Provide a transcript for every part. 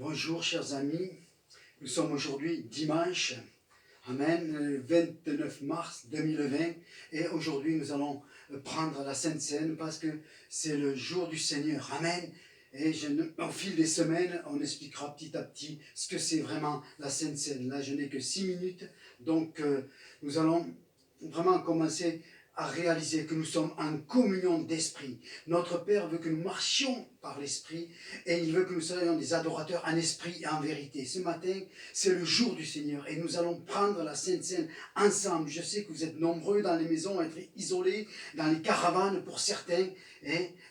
Bonjour chers amis, nous sommes aujourd'hui dimanche, Amen, le 29 mars 2020 et aujourd'hui nous allons prendre la Sainte Seine parce que c'est le jour du Seigneur, Amen. Et au fil des semaines, on expliquera petit à petit ce que c'est vraiment la Sainte Seine. Là, je n'ai que 6 minutes, donc nous allons vraiment commencer à réaliser que nous sommes en communion d'esprit. Notre Père veut que nous marchions par l'esprit et il veut que nous soyons des adorateurs en esprit et en vérité. Ce matin, c'est le jour du Seigneur et nous allons prendre la Sainte Seine ensemble. Je sais que vous êtes nombreux dans les maisons à être isolés, dans les caravanes pour certains,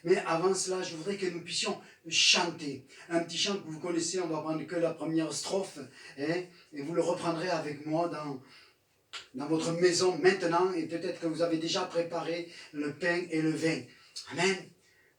mais avant cela, je voudrais que nous puissions chanter. Un petit chant que vous connaissez, on va prendre que la première strophe et vous le reprendrez avec moi dans votre maison maintenant, et peut-être que vous avez déjà préparé le pain et le vin. Amen.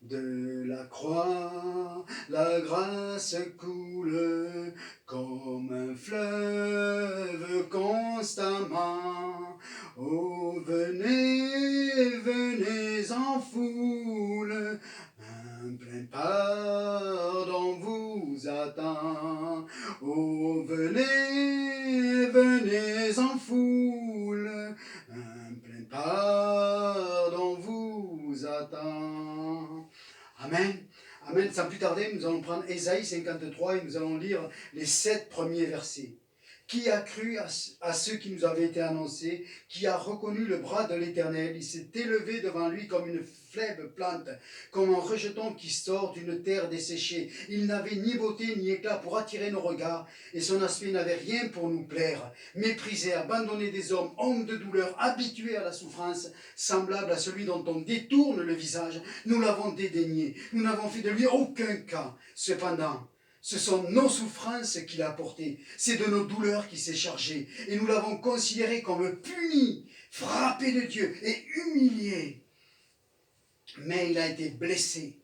De la croix, la grâce coule comme un fleuve constamment. Oh, venez, venez en foule, un plein pardon vous attend. Oh, venez, venez en foule, un plein pardon vous attend. Amen. Amen. Sans plus tarder, nous allons prendre Ésaïe 53 et nous allons lire les 7 premiers versets. Qui a cru à ceux qui nous avaient été annoncés, qui a reconnu le bras de l'Éternel, il s'est élevé devant lui comme une faible plante, comme un rejeton qui sort d'une terre desséchée. Il n'avait ni beauté ni éclat pour attirer nos regards, et son aspect n'avait rien pour nous plaire. Méprisé, abandonné des hommes, homme de douleur, habitué à la souffrance, semblable à celui dont on détourne le visage, nous l'avons dédaigné, nous n'avons fait de lui aucun cas. Cependant, ce sont nos souffrances qu'il a apportées, c'est de nos douleurs qu'il s'est chargé, et nous l'avons considéré comme puni, frappé de Dieu et humilié. Mais il a été blessé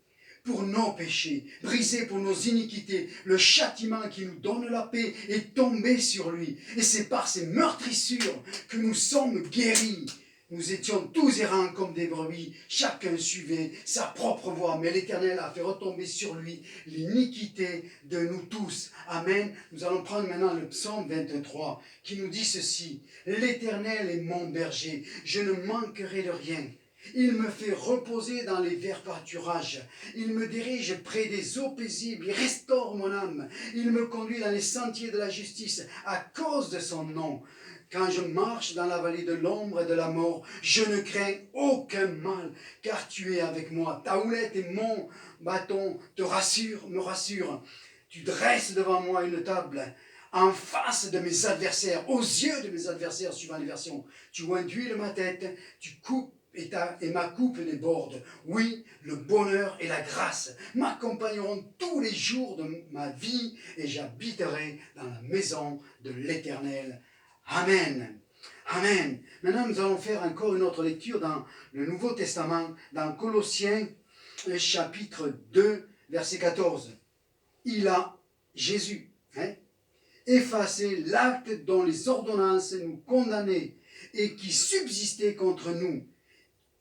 pour nos péchés, brisé pour nos iniquités. Le châtiment qui nous donne la paix est tombé sur lui, et c'est par ses meurtrissures que nous sommes guéris. Nous étions tous errants comme des brebis, chacun suivait sa propre voie, mais l'Éternel a fait retomber sur lui l'iniquité de nous tous. Amen. Nous allons prendre maintenant le psaume 23 qui nous dit ceci. L'Éternel est mon berger, je ne manquerai de rien. Il me fait reposer dans les verts pâturages. Il me dirige près des eaux paisibles. Il restaure mon âme. Il me conduit dans les sentiers de la justice à cause de son nom. Quand je marche dans la vallée de l'ombre et de la mort, je ne crains aucun mal, car tu es avec moi. Ta houlette et mon bâton me rassurent. Tu dresses devant moi une table en face de mes adversaires, aux yeux de mes adversaires, suivant les versions. Tu induis ma tête, tu coupes et ma coupe déborde. Oui, le bonheur et la grâce m'accompagneront tous les jours de ma vie et j'habiterai dans la maison de l'Éternel. Amen. Amen. Maintenant, nous allons faire encore une autre lecture dans le Nouveau Testament, dans Colossiens, chapitre 2, verset 14. Il a, Jésus, effacé l'acte dont les ordonnances nous condamnaient et qui subsistait contre nous.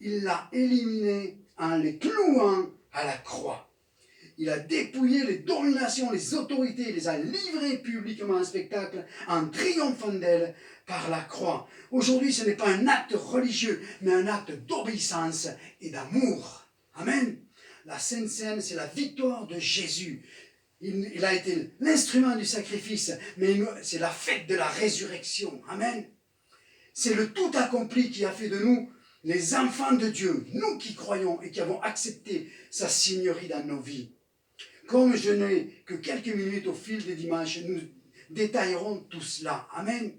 Il l'a éliminé en les clouant à la croix. Il a dépouillé les dominations, les autorités, les a livrées publiquement en spectacle en triomphant d'elles par la croix. Aujourd'hui, ce n'est pas un acte religieux, mais un acte d'obéissance et d'amour. Amen. La Sainte Seine, c'est la victoire de Jésus. Il a été l'instrument du sacrifice, mais c'est la fête de la résurrection. Amen. C'est le tout accompli qui a fait de nous les enfants de Dieu, nous qui croyons et qui avons accepté sa seigneurie dans nos vies. Comme je n'ai que quelques minutes au fil des dimanches, nous détaillerons tout cela. Amen.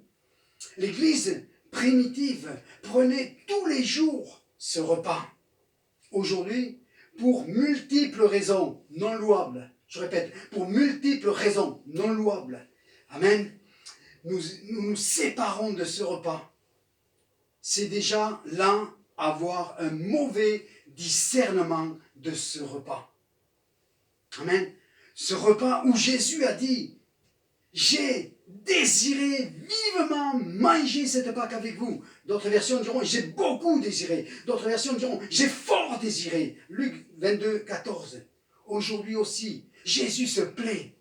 L'Église primitive prenait tous les jours ce repas. Aujourd'hui, pour multiples raisons non louables, je répète, pour multiples raisons non louables, amen, nous séparons de ce repas. C'est déjà là avoir un mauvais discernement de ce repas. Amen. Ce repas où Jésus a dit, j'ai désiré vivement manger cette Pâque avec vous. D'autres versions diront, j'ai beaucoup désiré. D'autres versions diront, j'ai fort désiré. Luc 22, 14. Aujourd'hui aussi, Jésus se plaît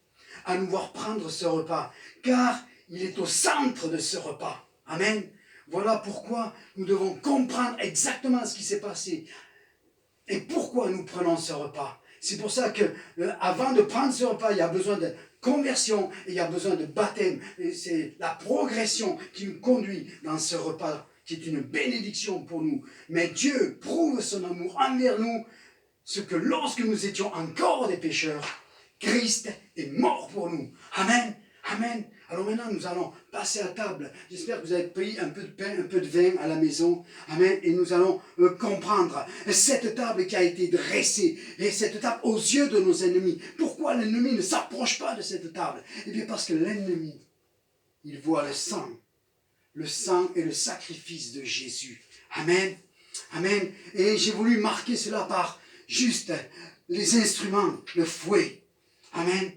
à nous voir prendre ce repas, car il est au centre de ce repas. Amen. Voilà pourquoi nous devons comprendre exactement ce qui s'est passé et pourquoi nous prenons ce repas. C'est pour ça que avant de prendre ce repas, il y a besoin de conversion et il y a besoin de baptême. Et c'est la progression qui nous conduit dans ce repas qui est une bénédiction pour nous. Mais Dieu prouve son amour envers nous, ce que lorsque nous étions encore des pécheurs, Christ est mort pour nous. Amen. Amen. Alors maintenant, nous allons passer à table. J'espère que vous avez pris un peu de pain, un peu de vin à la maison. Amen. Et nous allons comprendre cette table qui a été dressée. Et cette table aux yeux de nos ennemis. Pourquoi l'ennemi ne s'approche pas de cette table? Eh bien parce que l'ennemi, il voit le sang. Le sang et le sacrifice de Jésus. Amen. Amen. Et j'ai voulu marquer cela par juste les instruments, le fouet. Amen.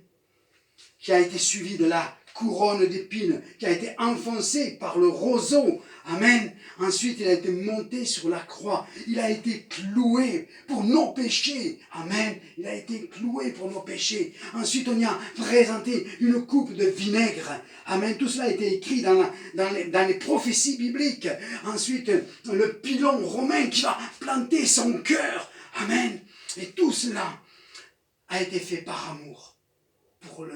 Qui a été suivi de la couronne d'épines, qui a été enfoncée par le roseau. Amen. Ensuite, il a été monté sur la croix. Il a été cloué pour nos péchés. Amen. Il a été cloué pour nos péchés. Ensuite, on y a présenté une coupe de vinaigre. Amen. Tout cela a été écrit dans les prophéties bibliques. Ensuite, le pilon romain qui va planter son cœur. Amen. Et tout cela a été fait par amour pour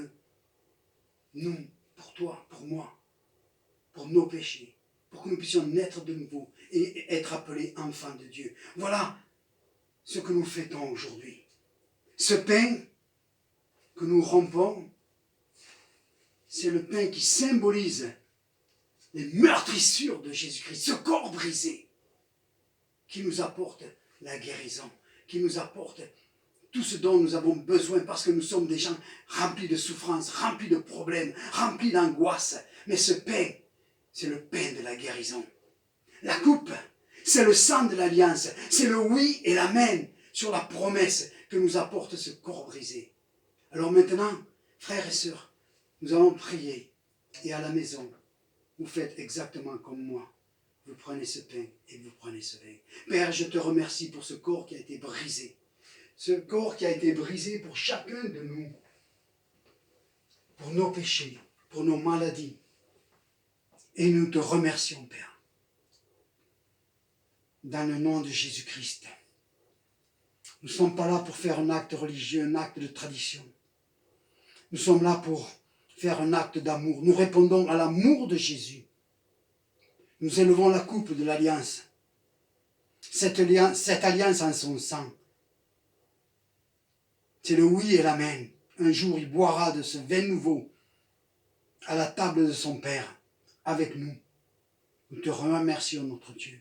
nous, pour toi, pour moi, pour nos péchés, pour que nous puissions naître de nouveau et être appelés enfants de Dieu. Voilà ce que nous fêtons aujourd'hui. Ce pain que nous rompons, c'est le pain qui symbolise les meurtrissures de Jésus-Christ, ce corps brisé qui nous apporte la guérison, qui nous apporte tout ce dont nous avons besoin parce que nous sommes des gens remplis de souffrances, remplis de problèmes, remplis d'angoisse. Mais ce pain, c'est le pain de la guérison. La coupe, c'est le sang de l'alliance. C'est le oui et l'amen sur la promesse que nous apporte ce corps brisé. Alors maintenant, frères et sœurs, nous allons prier. Et à la maison, vous faites exactement comme moi. Vous prenez ce pain et vous prenez ce vin. Père, je te remercie pour ce corps qui a été brisé. Ce corps qui a été brisé pour chacun de nous, pour nos péchés, pour nos maladies. Et nous te remercions, Père, dans le nom de Jésus-Christ. Nous ne sommes pas là pour faire un acte religieux, un acte de tradition. Nous sommes là pour faire un acte d'amour. Nous répondons à l'amour de Jésus. Nous élevons la coupe de l'alliance. Cette alliance en son sang. C'est le oui et l'amen. Un jour, il boira de ce vin nouveau à la table de son Père avec nous. Nous te remercions, notre Dieu.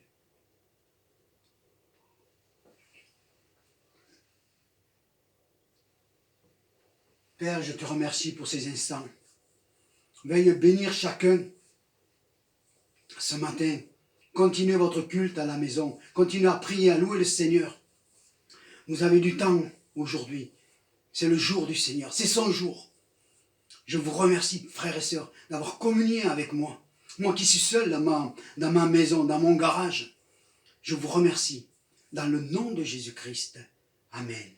Père, je te remercie pour ces instants. Veuille bénir chacun ce matin. Continuez votre culte à la maison. Continuez à prier, à louer le Seigneur. Vous avez du temps aujourd'hui. C'est le jour du Seigneur. C'est son jour. Je vous remercie, frères et sœurs, d'avoir communié avec moi. Moi qui suis seul dans ma maison, dans mon garage. Je vous remercie. Dans le nom de Jésus-Christ. Amen.